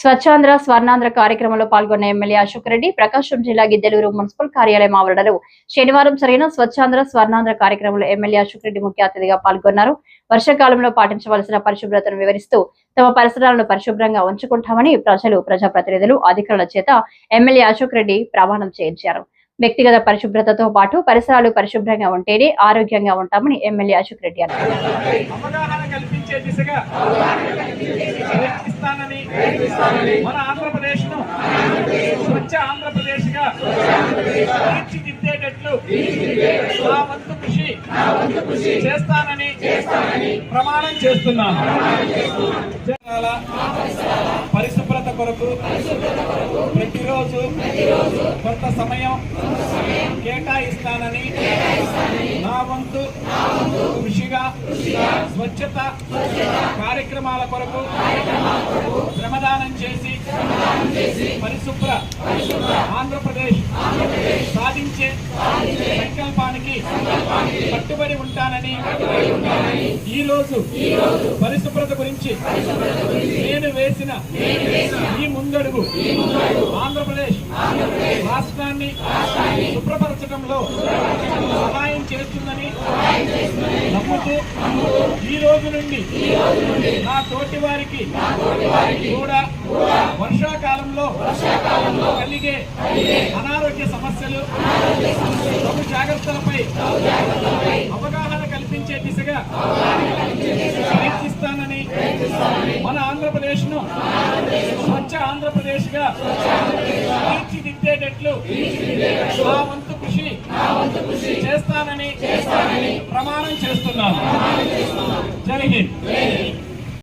స్వచ్ఛాంధ్ర స్వర్ణాంధ్ర కార్యక్రమంలో పాల్గొన్న ఎమ్మెల్యే అశోక్ రెడ్డి ప్రకాశం జిల్లా గిద్దెలూరు మున్సిపల్ కార్యాలయం ఆవరణలో శనివారం జరిగిన స్వచ్ఛాంధ్ర స్వర్ణాంధ్ర కార్యక్రమంలో ఎమ్మెల్యే అశోక్ రెడ్డి ముఖ్య అతిథిగా పాల్గొన్నారు. వర్షాకాలంలో పాటించవలసిన పరిశుభ్రతను వివరిస్తూ తమ పరిసరాలను పరిశుభ్రంగా ఉంచుకుంటామని ప్రజాప్రతినిధులు అధికారుల చేత ఎమ్మెల్యే అశోక్ రెడ్డి ప్రమాణం చేయించారు. వ్యక్తిగత పరిశుభ్రతతో పాటు పరిసరాలు పరిశుభ్రంగా ఉంటేనే ఆరోగ్యంగా ఉంటామని ఎమ్మెల్యే అశోక్ రెడ్డి అన్నారు. మన ఆంధ్రప్రదేశ్ను స్వచ్ఛ ఆంధ్రప్రదేశ్గా తీర్చిదిద్దేటట్లు నా వంతు కృషి చేస్తానని ప్రమాణం చేస్తున్నాను. పరిశుభ్రత కొరకు ప్రతిరోజు కొంత సమయం కేటాయిస్తానని నా వంతు కృషిగా స్వచ్ఛత కార్యక్రమాల కొరకు శ్రమదానం చేసి పరిశుభ్ర ఆంధ్రప్రదేశ్ సాధించే సంకల్పానికి కట్టుబడి ఉంటానని ఈరోజు పరిశుభ్రత గురించి నేను వేసిన ఈ ముందడుగు ఆంధ్రప్రదేశ్ రాష్ట్రాన్ని శుభ్రపరచడంలో సహాయం చేస్తుందని నమ్ముతూ ఈ రోజు నుండి నా తోటి వారికి కూడా వర్షాకాలంలో కలిగే అనారోగ్య సమస్యలు తగు జాగ్రత్తలపై అవగాహన కల్పించే దిశగా ప్రయత్నిస్తానని మన ఆంధ్రప్రదేశ్ ను స్వచ్ఛ ఆంధ్రప్రదేశ్ గా తీర్చిదిద్దేటట్లు నా వంతు కృషి చేస్తానని ప్రమాణం చేస్తున్నాను. జై హింద్.